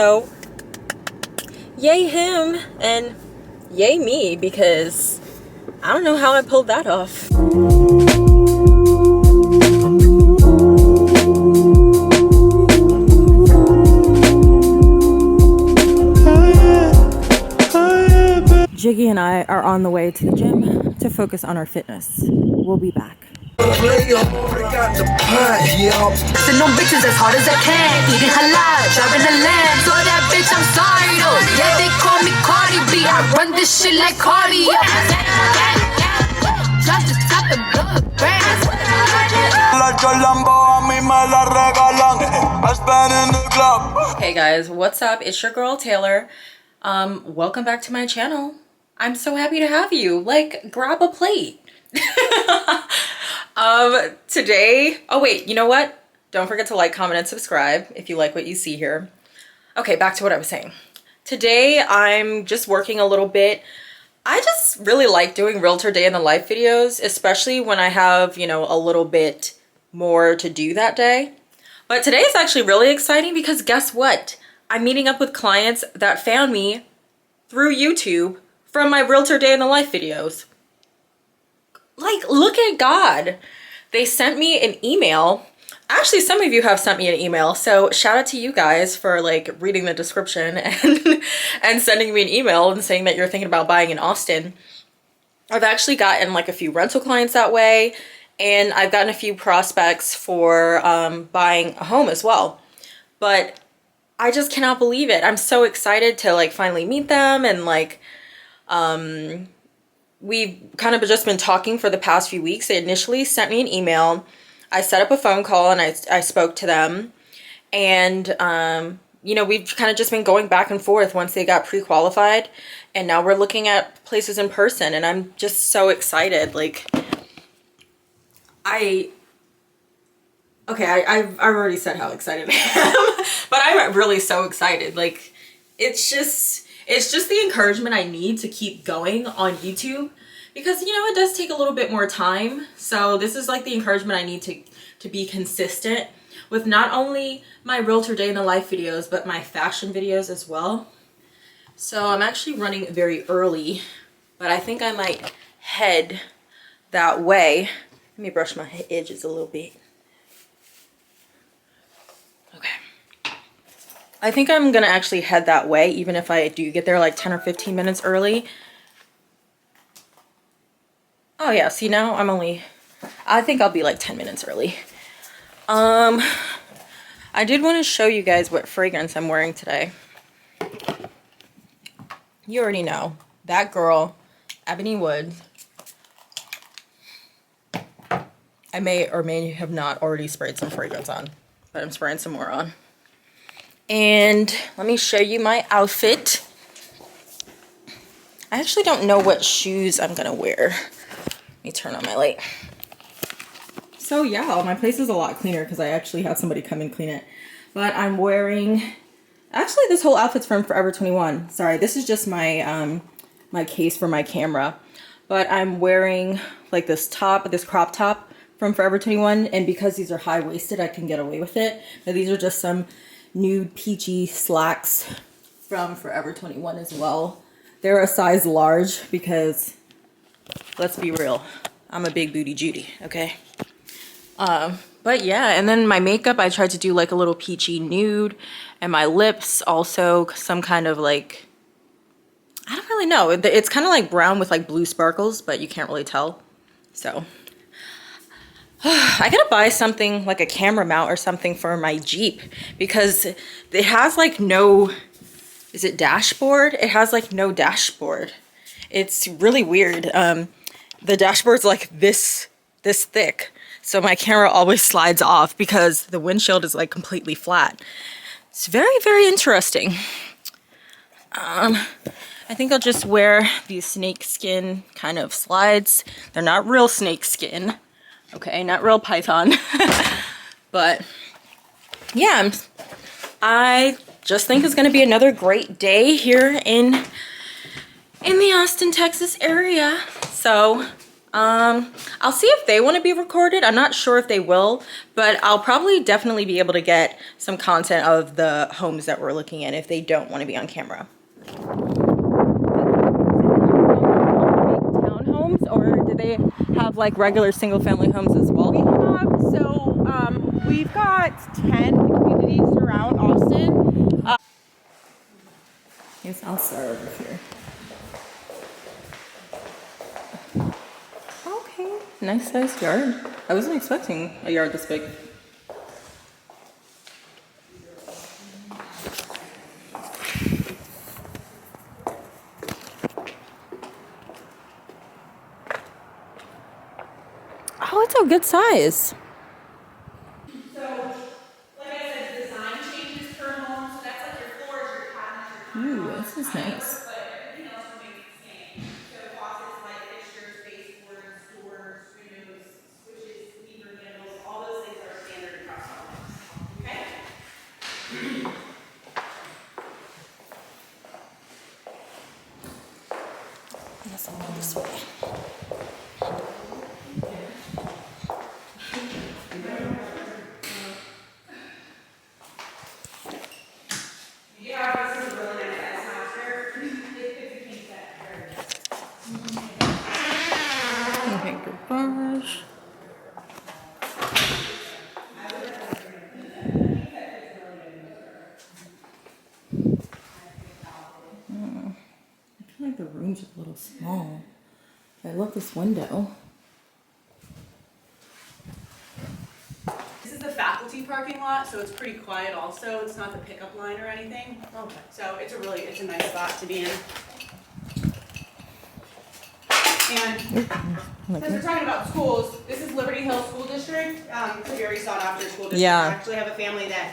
So yay him and yay me, because I don't know how I pulled that off. Jiggy and I are on the way to the gym to focus on our fitness. We'll be back. Sending them bitches as hard as I can. Eating halal, driving a lamb. So that bitch, I'm sorry though. Yeah, they call me Cardi B. I run this shit like Cardi. Drop the top and blow the brand. Hey guys, what's up? It's your girl Taylor. Welcome back to my channel. I'm so happy to have you. Like, grab a plate. Today, oh wait, you know what? Don't forget to like, comment, and subscribe if you like what you see here. Okay, back to what I was saying. Today, I'm just working a little bit. I just really like doing realtor day in the life videos, especially when I have, you know, a little bit more to do that day. But today is actually really exciting because guess what? I'm meeting up with clients that found me through YouTube from my realtor day in the life videos. Like, look at God. They sent me an email. Actually, some of you have sent me an email. So shout out to you guys for like reading the description and sending me an email and saying that you're thinking about buying in Austin. I've actually gotten like a few rental clients that way. And I've gotten a few prospects for buying a home as well. But I just cannot believe it. I'm so excited to like finally meet them, and like we've kind of just been talking for the past few weeks. They initially sent me an email. I set up a phone call and I spoke to them, and you know, we've kind of just been going back and forth once they got pre-qualified, and now we're looking at places in person, and I'm just so excited. Like I've already said how excited I am, but I'm really so excited. Like, it's just the encouragement I need to keep going on YouTube, because, you know, it does take a little bit more time. So this is like the encouragement I need to be consistent with not only my realtor day in the life videos, but my fashion videos as well. So I'm actually running very early, but I think I might head that way. Let me brush my edges a little bit. Okay. I think I'm gonna actually head that way, even if I do get there like 10 or 15 minutes early. Oh yeah, see, now I think I'll be like 10 minutes early. I did want to show you guys what fragrance I'm wearing today. You already know, that girl, Ebony Wood. I may or may have not already sprayed some fragrance on, but I'm spraying some more on. And let me show you my outfit. I actually don't know what shoes I'm gonna wear. Let me turn on my light. So yeah, my place is a lot cleaner because I actually had somebody come and clean it. But I'm wearing, actually this whole outfit's from Forever 21. Sorry, this is just my my case for my camera. But I'm wearing like this top, this crop top from Forever 21, and because these are high-waisted, I can get away with it. But these are just some nude peachy slacks from Forever 21 as well. They're a size large because, let's be real, I'm a big booty Judy, okay? But yeah, and then my makeup, I tried to do like a little peachy nude, and my lips also some kind of like, I don't really know. It's kind of like brown with like blue sparkles, but you can't really tell. So I gotta buy something like a camera mount or something for my Jeep, because it has like no, is it dashboard? It has like no dashboard. It's really weird. The dashboard's like this thick, so my camera always slides off because the windshield is like completely flat. It's very, very interesting. I think I'll just wear these snakeskin kind of slides. They're not real snakeskin. Okay, not real python. But yeah, I just think it's gonna be another great day here in the Austin, Texas area. So I'll see if they want to be recorded. I'm not sure if they will, but I'll probably definitely be able to get some content of the homes that we're looking at if they don't want to be on camera. Townhomes, or do they have like regular single family homes as well? We've got 10 communities around Austin. Yes, I'll start over here. Okay, nice sized yard. I wasn't expecting a yard this big. Oh, it's a good size. So, like I said, the design changes per home. So that's like your floors, your cabinets, your Ooh, this is nice. but everything else remains the same. So faucets, light fixtures, baseboards, doors, windows, switches, meter handles, all those things are standard across all homes. Okay? Yes, I'll go this way. Yeah, this is a really nice size house here. It became that. Okay, garage. I feel like the room's a little small. I love this window. This is the faculty parking lot, so it's pretty quiet also. It's not the pickup line or anything. Okay. So it's a nice spot to be in. And since we're talking about schools, this is Liberty Hill School District. It's a very sought after school district. Yeah. I actually have a family that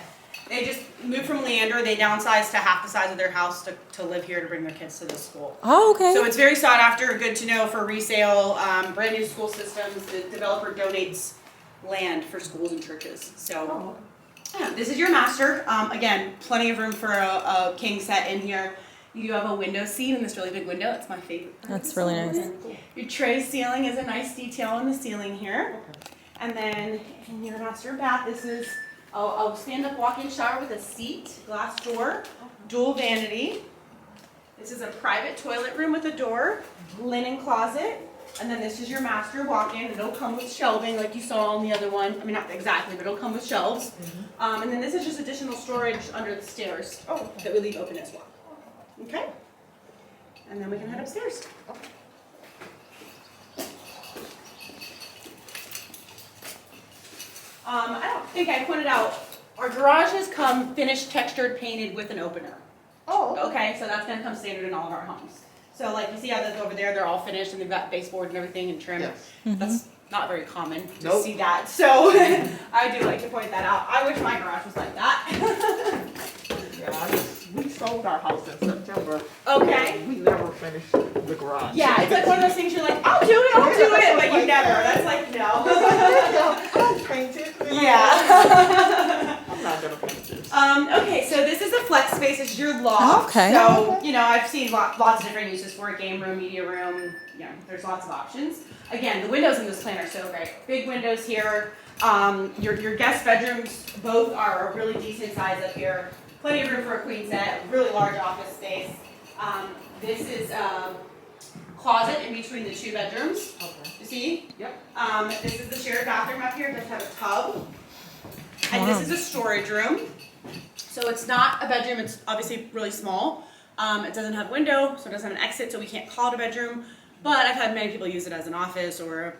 they just moved from Leander. They downsized to half the size of their house to live here to bring their kids to this school. Oh, okay. So it's very sought after, good to know for resale, brand new school systems. The developer donates land for schools and churches. So yeah, this is your master. Again, plenty of room for a king set in here. You do have a window seat in this really big window. It's my favorite part. That's really nice. Your tray ceiling is a nice detail in the ceiling here. And then in your master bath, this is a stand-up walk-in shower with a seat, glass door, dual vanity. This is a private toilet room with a door, linen closet, and then this is your master walk-in. It'll come with shelving like you saw on the other one. I mean, not exactly, but it'll come with shelves. And then this is just additional storage under the stairs that we leave open as well. Okay? And then we can head upstairs. I don't think I pointed out, our garages come finished, textured, painted with an opener. Oh, Okay, so that's gonna come standard in all of our homes. So like you see how those over there, they're all finished and they've got baseboard and everything and trim. Yes. That's not very common to Nope. see that, so I do like to point that out. I wish my garage was like that. yeah, we sold our house in September. Okay. We never finished the garage. Yeah, it's like one of those things you're like, I'll do it, but you never. That's like, no. I'll paint it. Yeah. I'm not gonna paint this. Okay, so this is a flex space. It's your loft. Okay. So, I've seen lots of different uses for it. Game room, media room. There's lots of options. Again, the windows in this plan are so great. Big windows here. Your guest bedrooms both are a really decent size up here. Plenty of room for a queen set. Really large office space. This is a closet in between the two bedrooms. Okay. You see? Yep. This is the shared bathroom up here. It does have a tub. And this is a storage room. So it's not a bedroom, it's obviously really small. It doesn't have a window, so it doesn't have an exit, so we can't call it a bedroom. But I've had many people use it as an office or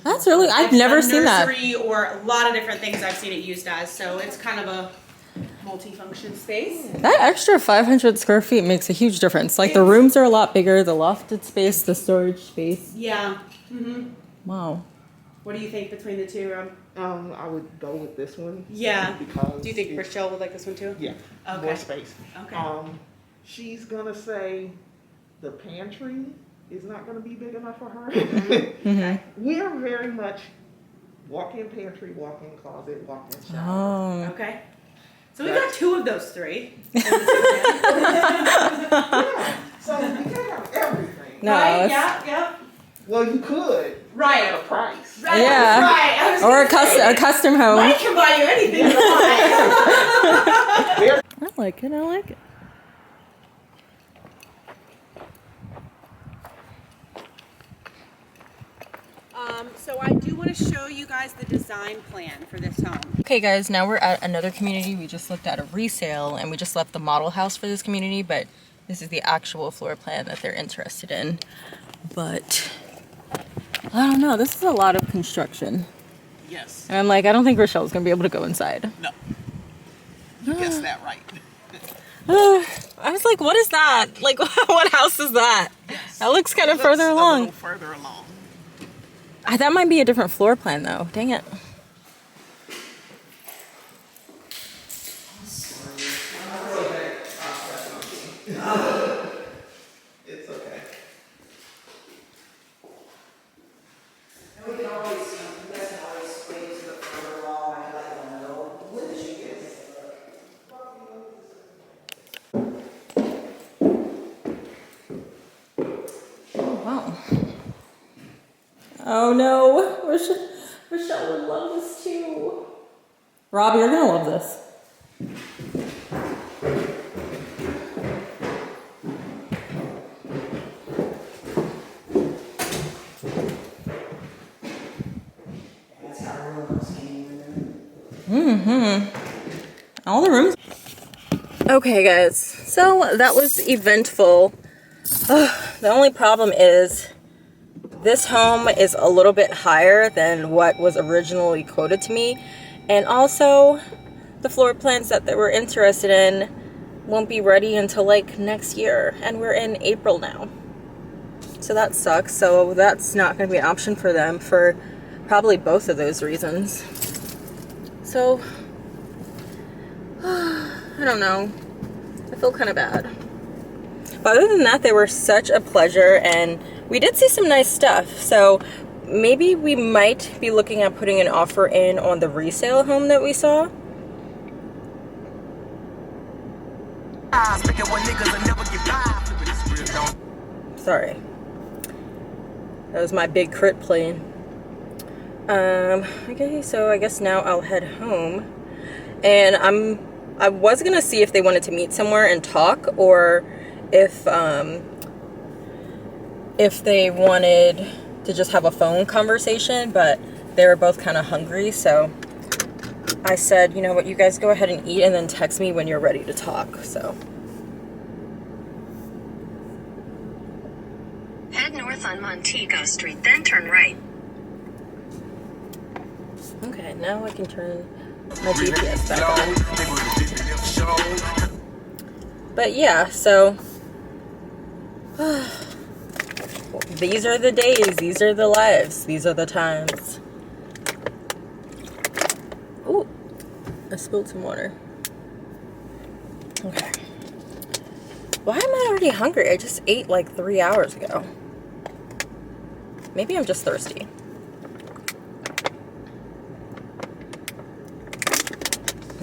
That's really, I've never seen that. nursery or a lot of different things I've seen it used as. So it's kind of a multi-function space. That extra 500 square feet makes a huge difference. Like the rooms are a lot bigger, the lofted space, the storage space. Yeah. Wow. What do you think between the two? I would go with this one. Yeah. Because Do you think it- Rochelle would like this one too? Yeah. Okay. More space. Okay. She's gonna say the pantry is not gonna be big enough for her. Okay. We are very much walk-in pantry, walk-in closet, walk-in shower. Oh. Okay. So we've got two of those three. Yeah. So we can have everything. No, Right? it's- Yeah. Well, you could. Right. At a price. Right. Yeah. Right. I was Or gonna say, a custom home. Mike can buy you anything you want. I like it. I like it. So I do want to show you guys the design plan for this home. Okay guys, now we're at another community. We just looked at a resale and we just left the model house for this community, but this is the actual floor plan that they're interested in. But I don't know, this is a lot of construction. Yes. And I'm like, I don't think Rochelle's gonna be able to go inside. No. You guessed that right. I was like, what is that? Like, what house is that? Yes. That looks kind of It further looks along. A little further along. That might be a different floor plan though. Dang it. It's okay. Wow. Oh no, Rochelle would love this too. Rob, you're gonna love this. All the rooms. Okay guys, so that was eventful. The only problem is this home is a little bit higher than what was originally quoted to me, and also the floor plans that they were interested in won't be ready until like next year, and we're in April now, so that sucks. So that's not going to be an option for them for probably both of those reasons. So I don't know, I feel kind of bad. But other than that, they were such a pleasure, and we did see some nice stuff. So maybe we might be looking at putting an offer in on the resale home that we saw. Sorry. That was my big crit playing. Okay, so I guess now I'll head home. And I was gonna see if they wanted to meet somewhere and talk, or if they wanted to just have a phone conversation, but they were both kind of hungry, so I said, you know what, you guys go ahead and eat and then text me when you're ready to talk. So head north on Montego Street, then turn right. okay, now I can turn my GPS back on. But yeah, so these are the days, these are the lives, these are the times. Ooh, I spilled some water. Okay. Why am I already hungry? I just ate like 3 hours ago. Maybe I'm just thirsty.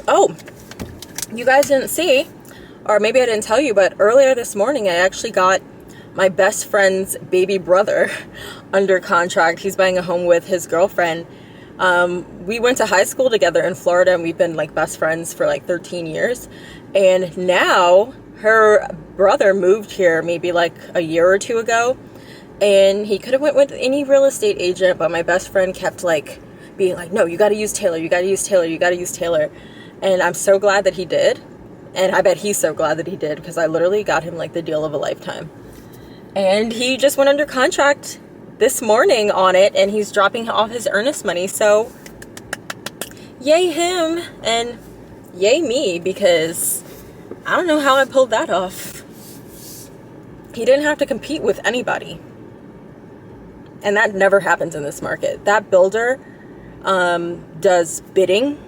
Oh, you guys didn't see, or maybe I didn't tell you, but earlier this morning I actually got my best friend's baby brother under contract. He's buying a home with his girlfriend. We went to high school together in Florida, and we've been like best friends for like 13 years. And now her brother moved here maybe like a year or two ago, and he could have went with any real estate agent, but my best friend kept like being like, no, you got to use Taylor, you got to use Taylor, you got to use Taylor. And I'm so glad that he did. And I bet he's so glad that he did, because I literally got him like the deal of a lifetime. And he just went under contract this morning on it, and he's dropping off his earnest money. So yay him and yay me, because I don't know how I pulled that off. He didn't have to compete with anybody, and that never happens in this market. That builder does bidding.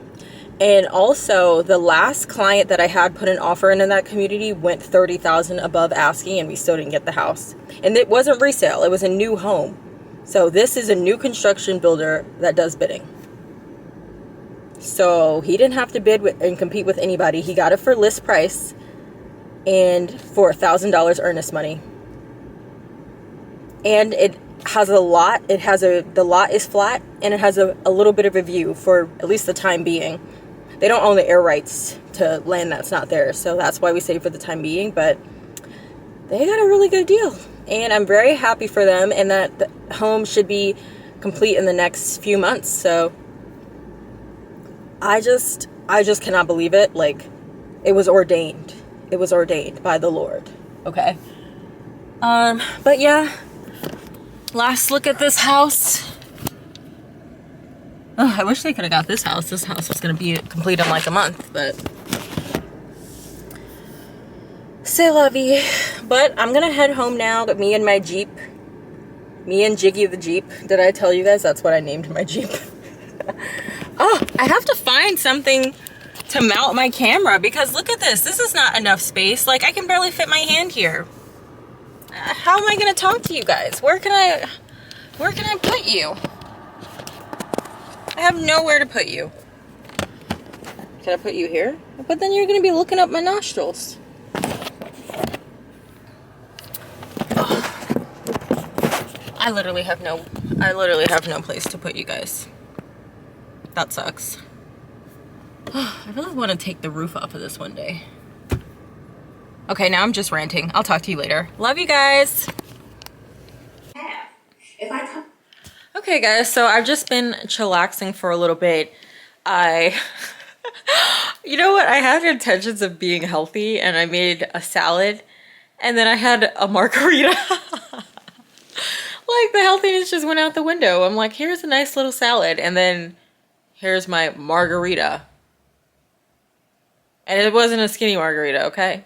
And also, the last client that I had put an offer in that community went $30,000 above asking, and we still didn't get the house. And it wasn't resale, it was a new home. So this is a new construction builder that does bidding. So he didn't have to bid and compete with anybody. He got it for list price and for $1,000 earnest money. And it has a lot. The lot is flat, and it has a little bit of a view for at least the time being. They don't own the air rights to land that's not theirs, so that's why we say for the time being, but they got a really good deal. And I'm very happy for them, and that the home should be complete in the next few months. So I just cannot believe it. Like, it was ordained. It was ordained by the Lord. Okay. But yeah, last look at this house. Oh, I wish they could have got this house. This house was going to be complete in like a month, but c'est la vie. But I'm going to head home now. Got me and my Jeep. Me and Jiggy the Jeep. Did I tell you guys that's what I named my Jeep? Oh, I have to find something to mount my camera because look at this. This is not enough space. Like, I can barely fit my hand here. How am I going to talk to you guys? Where can I put you? I have nowhere to put you. Can I put you here? But then you're going to be looking up my nostrils. I literally have no place to put you guys. That sucks. I really want to take the roof off of this one day. Okay, now I'm just ranting. I'll talk to you later. Love you guys. Okay guys, so I've just been chillaxing for a little bit. You know what? I had intentions of being healthy and I made a salad and then I had a margarita. Like, the healthiness just went out the window. I'm like, here's a nice little salad and then here's my margarita. And it wasn't a skinny margarita, okay?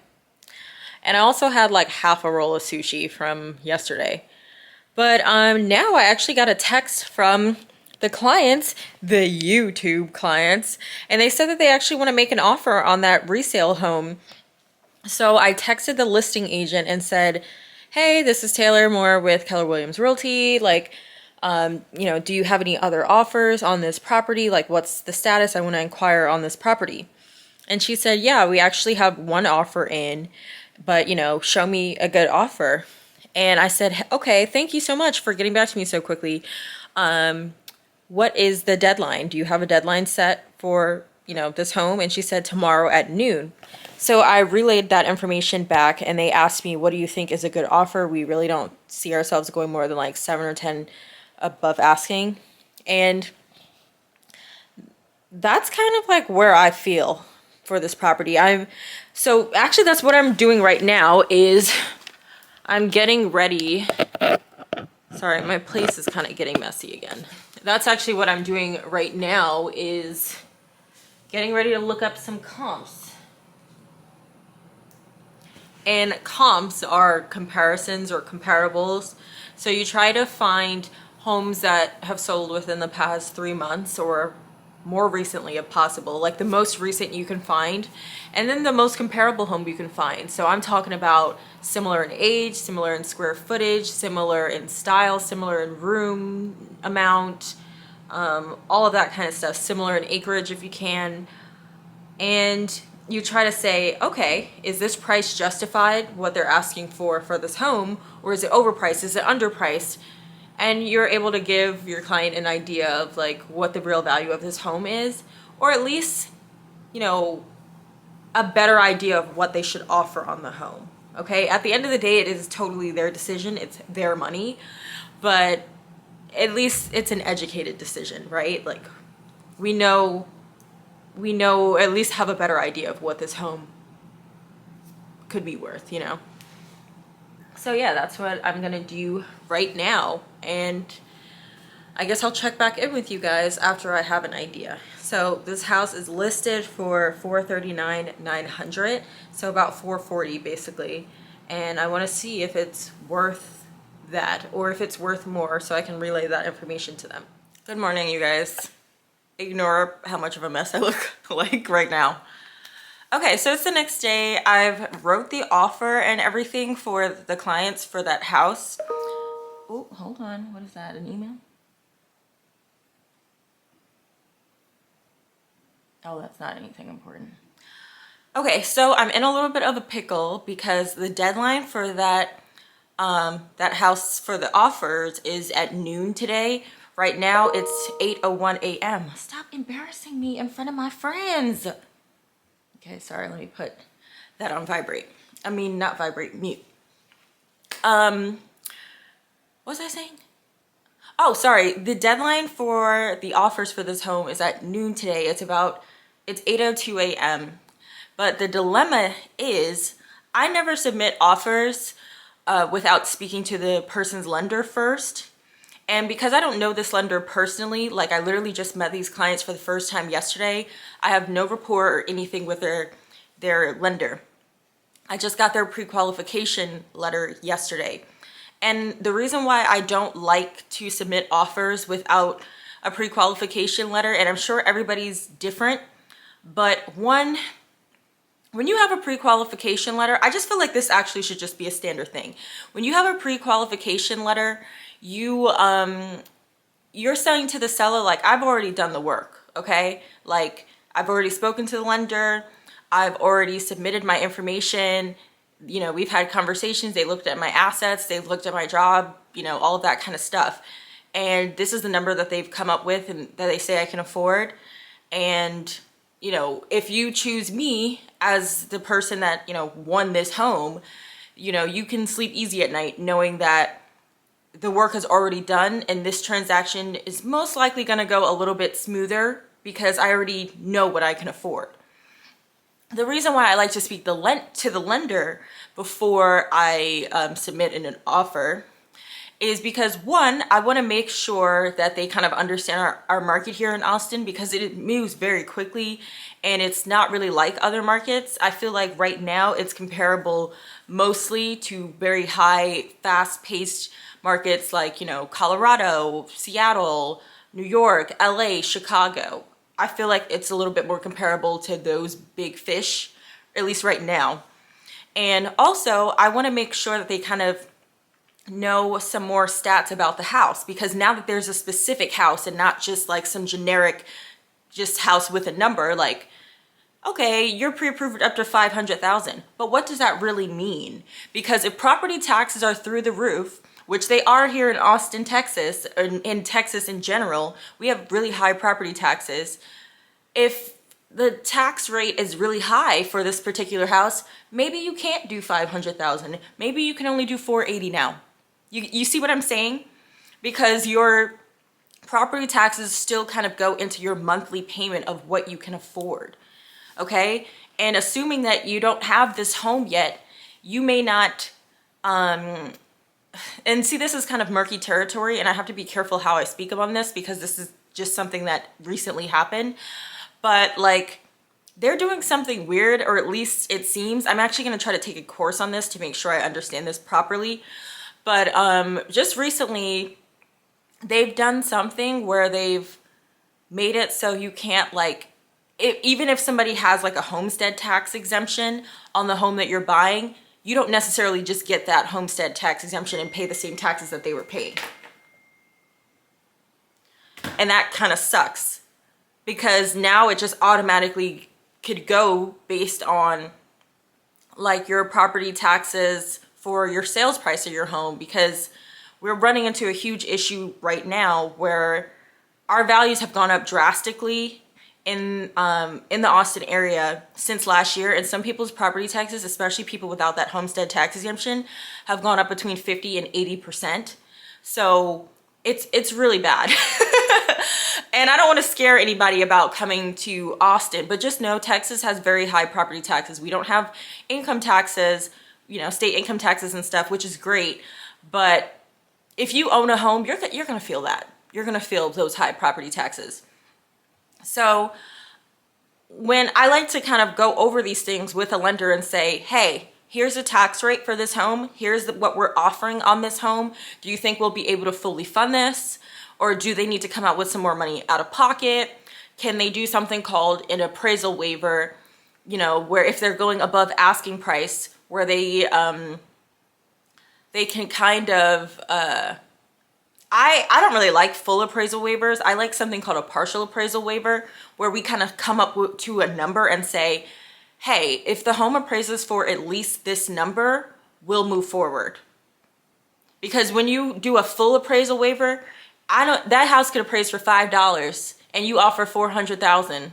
And I also had like half a roll of sushi from yesterday. But now I actually got a text from the clients, the YouTube clients, and they said that they actually want to make an offer on that resale home. So I texted the listing agent and said, hey, this is Taylor Moore with Keller Williams Realty. Like, you know, do you have any other offers on this property? Like, what's the status? I want to inquire on this property. And she said, yeah, we actually have one offer in, but, you know, show me a good offer. And I said, okay, thank you so much for getting back to me so quickly. What is the deadline? Do you have a deadline set for, you know, this home? And she said tomorrow at noon. So I relayed that information back and they asked me, what do you think is a good offer? We really don't see ourselves going more than like 7 or 10 above asking. And that's kind of like where I feel for this property. So actually that's what I'm doing right now is I'm getting ready. Sorry, my place is kind of getting messy again. That's actually what I'm doing right now is getting ready to look up some comps. And comps are comparisons or comparables. So you try to find homes that have sold within the past 3 months or more recently if possible, like the most recent you can find, and then the most comparable home you can find. So I'm talking about similar in age, similar in square footage, similar in style, similar in room amount, all of that kind of stuff, similar in acreage if you can. And you try to say, okay, is this price justified, what they're asking for this home, or is it overpriced, is it underpriced? And you're able to give your client an idea of like what the real value of this home is, or at least, you know, a better idea of what they should offer on the home. Okay, at the end of the day, it is totally their decision, it's their money, but at least it's an educated decision, right? Like we know, at least have a better idea of what this home could be worth, you know? So yeah, that's what I'm gonna do right now. And I guess I'll check back in with you guys after I have an idea. So this house is listed for $439,900, so about $440 basically. And I wanna see if it's worth that or if it's worth more so I can relay that information to them. Good morning, you guys. Ignore how much of a mess I look like right now. Okay, so it's the next day. I've wrote the offer and everything for the clients for that house. Oh, hold on. What is that? An email? Oh, that's not anything important. Okay, so I'm in a little bit of a pickle because the deadline for that that house for the offers is at noon today. Right now it's 8:01 a.m. Stop embarrassing me in front of my friends. Okay, sorry, let me put that on vibrate. I mean, not vibrate, mute. What was I saying? Oh, sorry. The deadline for the offers for this home is at noon today. It's 8:02 a.m. But the dilemma is I never submit offers without speaking to the person's lender first. And because I don't know this lender personally, like I literally just met these clients for the first time yesterday, I have no rapport or anything with their lender. I just got their pre-qualification letter yesterday. And the reason why I don't like to submit offers without a pre-qualification letter, and I'm sure everybody's different, but one, when you have a pre-qualification letter, I just feel like this actually should just be a standard thing. When you have a pre-qualification letter, you're saying to the seller, like, I've already done the work, okay? Like, I've already spoken to the lender, I've already submitted my information, you know, we've had conversations, they looked at my assets, they've looked at my job, you know, all of that kind of stuff. And this is the number that they've come up with and that they say I can afford. And, you know, if you choose me as the person that, you know, won this home, you know, you can sleep easy at night knowing that the work is already done and this transaction is most likely going to go a little bit smoother because I already know what I can afford. The reason why I like to speak to the lender before I submit an offer is because, one, I want to make sure that they kind of understand our market here in Austin, because it moves very quickly and it's not really like other markets. I feel like right now it's comparable mostly to very high, fast-paced markets like, you know, Colorado, Seattle, New York, LA, Chicago. I feel like it's a little bit more comparable to those big fish, at least right now. And also, I want to make sure that they kind of know some more stats about the house, because now that there's a specific house and not just like some generic just house with a number, like, okay, you're pre-approved up to 500,000, but what does that really mean? Because if property taxes are through the roof, which they are here in Austin, Texas, and in Texas in general, we have really high property taxes. If the tax rate is really high for this particular house, maybe you can't do 500,000. Maybe you can only do 480 now. You see what I'm saying? Because your property taxes still kind of go into your monthly payment of what you can afford. Okay? And assuming that you don't have this home yet, you may not, and see, this is kind of murky territory, and I have to be careful how I speak about this because this is just something that recently happened. But like, they're doing something weird, or at least it seems. I'm actually going to try to take a course on this to make sure I understand this properly. But just recently, they've done something where they've made it so you can't, like, even if somebody has like a homestead tax exemption on the home that you're buying, you don't necessarily just get that homestead tax exemption and pay the same taxes that they were paying. And that kind of sucks, because now it just automatically could go based on like your property taxes for your sales price of your home, because we're running into a huge issue right now where our values have gone up drastically in the Austin area since last year, and some people's property taxes, especially people without that homestead tax exemption, have gone up between 50 and 80%. So it's really bad. And I don't want to scare anybody about coming to Austin, but just know Texas has very high property taxes. We don't have income taxes, you know, state income taxes and stuff, which is great. But if you own a home, you're going to feel that. You're going to feel those high property taxes. So when I like to kind of go over these things with a lender and say, hey, here's the tax rate for this home. Here's what we're offering on this home. Do you think we'll be able to fully fund this? Or do they need to come out with some more money out of pocket? Can they do something called an appraisal waiver, you know, where if they're going above asking price, where they can kind of, I don't really like full appraisal waivers. I like something called a partial appraisal waiver, where we kind of come up to a number and say, hey, if the home appraises for at least this number, we'll move forward. Because when you do a full appraisal waiver, that house could appraise for $5 and you offer $400,000.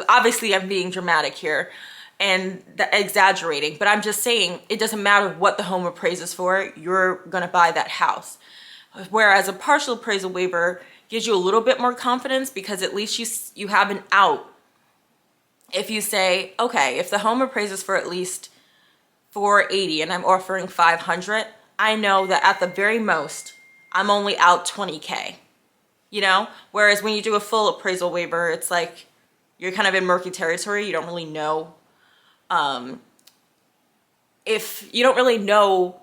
Obviously, I'm being dramatic here and exaggerating, but I'm just saying it doesn't matter what the home appraises for, you're gonna buy that house. Whereas a partial appraisal waiver gives you a little bit more confidence because at least you have an out. If you say, okay, if the home appraises for at least $480 and I'm offering $500, I know that at the very most, I'm only out $20K, you know? Whereas when you do a full appraisal waiver, it's like you're kind of in murky territory. You don't really know if you don't really know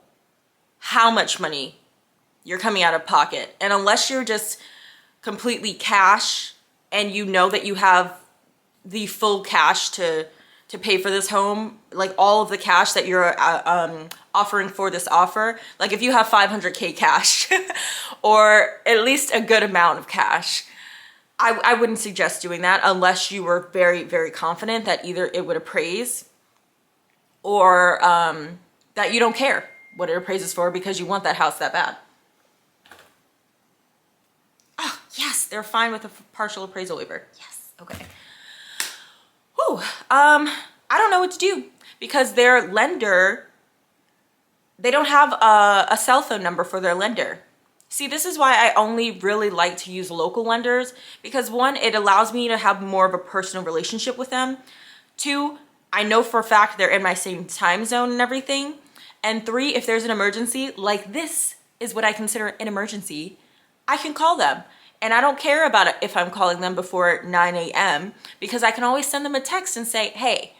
how much money you're coming out of pocket. And unless you're just completely cash and you know that you have the full cash to pay for this home, like all of the cash that you're offering for this offer, like if you have $500K cash or at least a good amount of cash, I wouldn't suggest doing that unless you were very, very confident that either it would appraise or that you don't care what it appraises for because you want that house that bad. Oh, yes, they're fine with a partial appraisal waiver. Yes, okay. Whew. I don't know what to do because their lender, they don't have a cell phone number for their lender. See, this is why I only really like to use local lenders because one, it allows me to have more of a personal relationship with them. Two, I know for a fact they're in my same time zone and everything. And three, if there's an emergency, like this is what I consider an emergency, I can call them. And I don't care about it if I'm calling them before 9 a.m. because I can always send them a text and say, hey,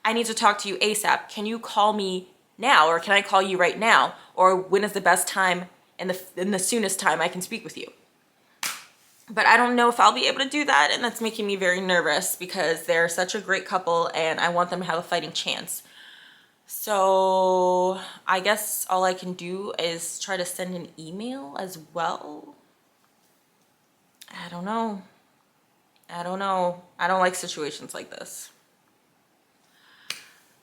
I need to talk to you ASAP. Can you call me now? Or can I call you right now? Or when is the best time and the soonest time I can speak with you? But I don't know if I'll be able to do that, and that's making me very nervous because they're such a great couple and I want them to have a fighting chance. So I guess all I can do is try to send an email as well. I don't know. I don't like situations like this.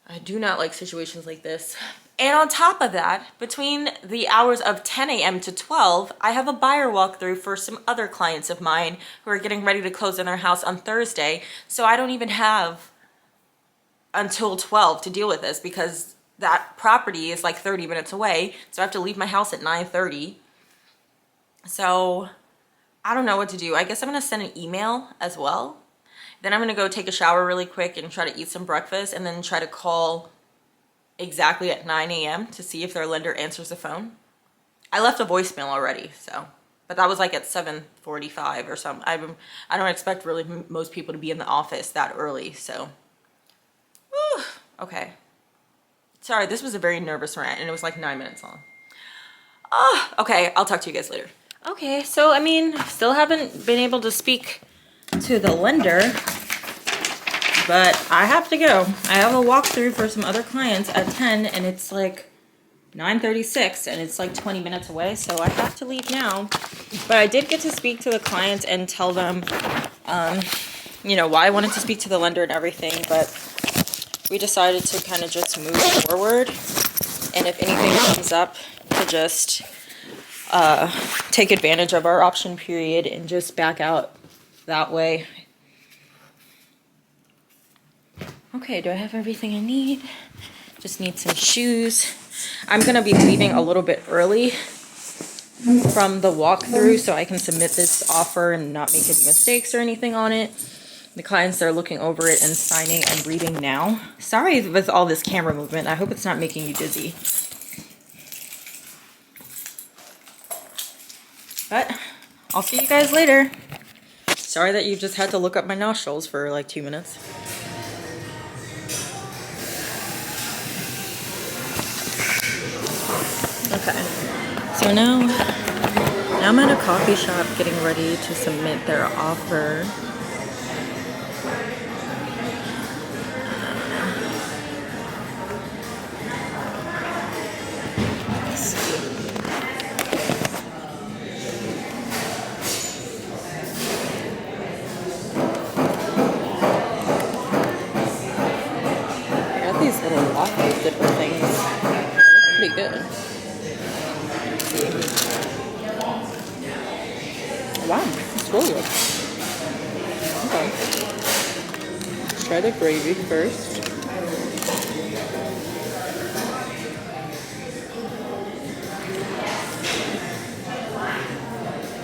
I do not like situations like this. And on top of that, between the hours of 10 a.m. to 12, I have a buyer walkthrough for some other clients of mine who are getting ready to close on their house on Thursday. So I don't even have until 12 to deal with this because that property is like 30 minutes away. So I have to leave my house at 9:30. So I don't know what to do. I guess I'm going to send an email as well. Then I'm going to go take a shower really quick and try to eat some breakfast and then try to call exactly at 9 a.m. to see if their lender answers the phone. I left a voicemail already, but that was like at 7:45 or something. I don't expect really most people to be in the office that early, so. Whew, okay. Sorry, this was a very nervous rant and it was like 9 minutes long. Oh, okay, I'll talk to you guys later. Okay, so I mean, still haven't been able to speak to the lender, but I have to go. I have a walkthrough for some other clients at 10 and it's like 9:36 and it's like 20 minutes away, so I have to leave now. But I did get to speak to the clients and tell them, you know, why I wanted to speak to the lender and everything, but we decided to kind of just move forward. And if anything comes up, to just take advantage of our option period and just back out that way. Okay, do I have everything I need? Just need some shoes. I'm gonna be leaving a little bit early from the walkthrough so I can submit this offer and not make any mistakes or anything on it. The clients are looking over it and signing and reading now. Sorry with all this camera movement. I hope it's not making you dizzy. But I'll see you guys later. Sorry that you just had to look up my nostrils for like 2 minutes. Okay, so now I'm at a coffee shop getting ready to submit their offer. Let's see. These little waffles, different things. They look pretty good. Wow, it's really good. Okay. Let's try the gravy first.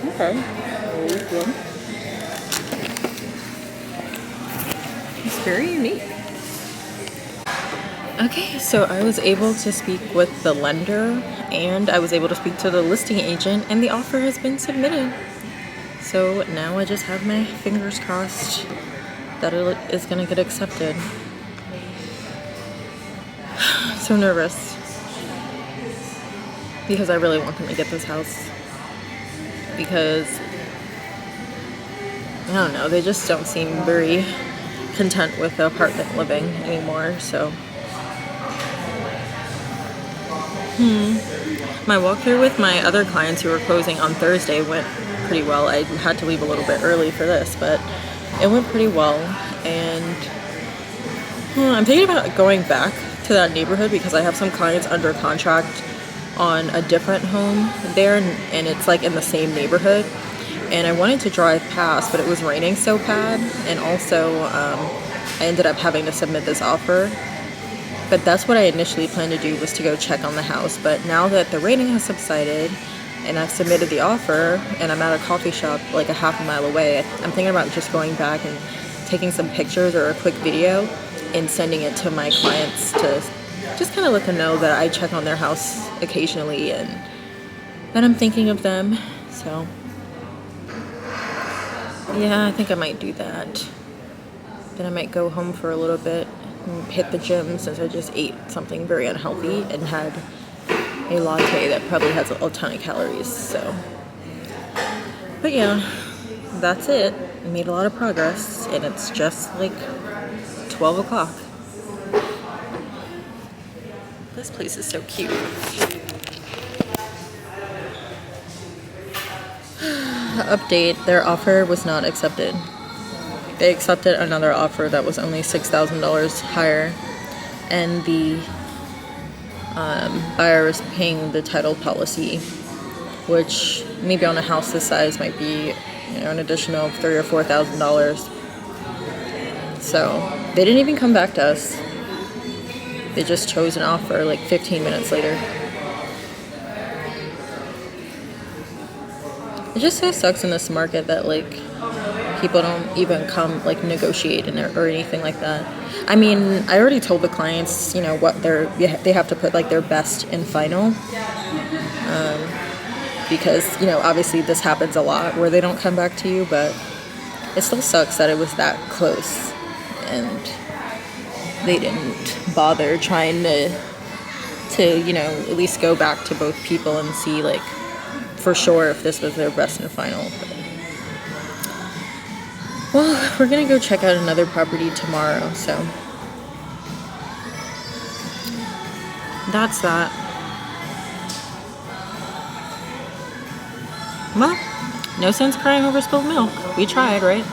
Okay. Really good. It's very unique. Okay, so I was able to speak with the lender and I was able to speak to the listing agent and the offer has been submitted. So now I just have my fingers crossed that it is gonna get accepted. So nervous because I really want them to get this house because I don't know, they just don't seem very content with the apartment living anymore, so my walkthrough with my other clients who were closing on Thursday went pretty well. I had to leave a little bit early for this, but it went pretty well. And I'm thinking about going back to that neighborhood because I have some clients under contract on a different home there, and it's like in the same neighborhood. And I wanted to drive past, but it was raining so bad, and also I ended up having to submit this offer. But that's what I initially planned to do, was to go check on the house. But now that the raining has subsided and I've submitted the offer and I'm at a coffee shop like a half a mile away, I'm thinking about just going back and taking some pictures or a quick video and sending it to my clients to just kind of let them know that I check on their house occasionally and that I'm thinking of them. So yeah, I think I might do that. Then I might go home for a little bit and hit the gym since I just ate something very unhealthy and had a latte that probably has a ton of calories, so. But yeah, that's it. I made a lot of progress and it's just like 12 o'clock. This place is so cute. Update, their offer was not accepted. They accepted another offer that was only $6,000 higher, and the buyer is paying the title policy, which maybe on a house this size might be, you know, an additional $3,000 or $4,000. So they didn't even come back to us. They just chose an offer like 15 minutes later. It just so sucks in this market that like people don't even come like negotiate or anything like that. I mean, I already told the clients, you know, what they have to put like their best in final, because, you know, obviously this happens a lot where they don't come back to you, but it still sucks that it was that close and they didn't bother trying to, you know, at least go back to both people and see like for sure if this was their best and final. But, well, we're gonna go check out another property tomorrow, so that's that. Well, no sense crying over spilled milk. We tried, right?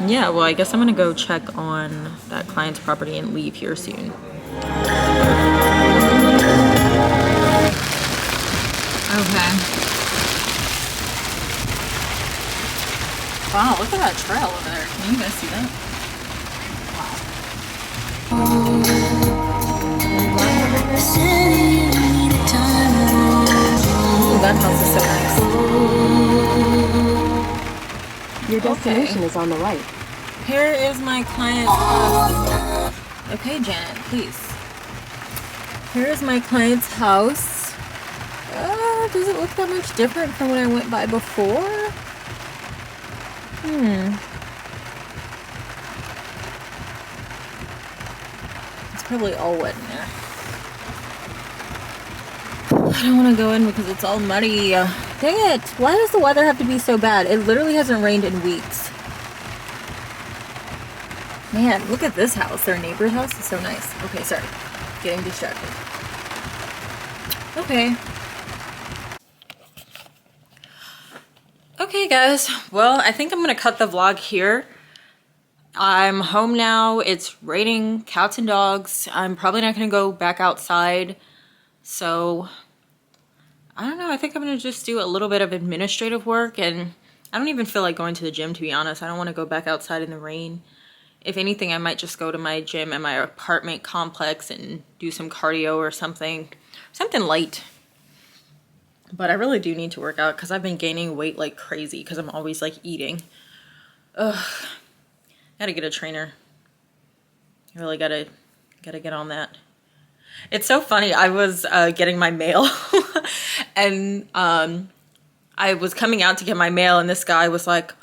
Yeah, well, I guess I'm gonna go check on that client's property and leave here soon. Okay. Wow, look at that trail over there. Can you guys see that? Ooh, that house is so nice. Your destination is on the right. Here is my client's house. Okay, Janet, please. Here is my client's house. Does it look that much different from when I went by before? It's probably all wet in there. I don't want to go in because it's all muddy. Dang it! Why does the weather have to be so bad? It literally hasn't rained in weeks. Man, look at this house. Their neighbor's house is so nice. Okay, sorry. Getting distracted. Okay. Okay, guys. Well, I think I'm going to cut the vlog here. I'm home now. It's raining, cats and dogs. I'm probably not going to go back outside. So I don't know. I think I'm gonna just do a little bit of administrative work, and I don't even feel like going to the gym, to be honest. I don't want to go back outside in the rain. If anything, I might just go to my gym at my apartment complex and do some cardio or something light. But I really do need to work out because I've been gaining weight like crazy because I'm always like eating. Ugh. Gotta get a trainer. I really gotta get on that. It's so funny. I was getting my mail and I was coming out to get my mail and this guy was like,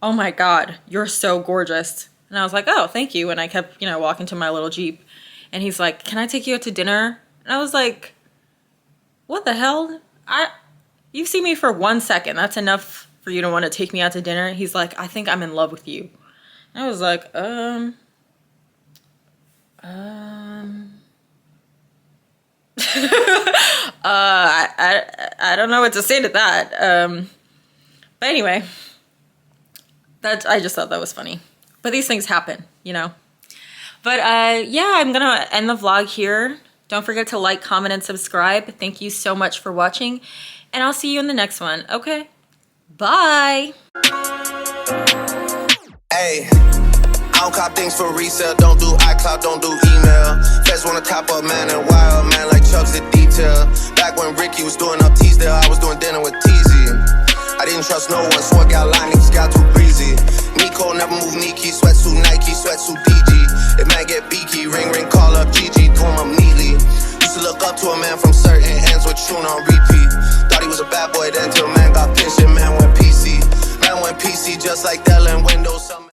"Oh my God, you're so gorgeous." And I was like, "Oh, thank you." And I kept, you know, walking to my little Jeep and he's like, "Can I take you out to dinner?" And I was like, "What the hell? You see me for 1 second. That's enough for you to want to take me out to dinner?" He's like, "I think I'm in love with you." I was like, I don't know what to say to that. But anyway, I just thought that was funny. But these things happen, you know. But yeah, I'm gonna end the vlog here. Don't forget to like, comment, and subscribe. Thank you so much for watching, and I'll see you in the next one. Okay, bye. Hey, I don't cop things for resale. Don't do iCloud, don't do email. Feds wanna top up, man, and wild man like Chubbs the detail. Back when Ricky was doing up Teasdale, I was doing dinner with Teasy. I didn't trust no one, so I got line, niggas got too breezy. Nico never move Nike, sweatsuit Nike, sweatsuit DG. If man get beaky, ring ring, call up GG, throw him up neatly. Used to look up to a man from certain ends with tune on repeat.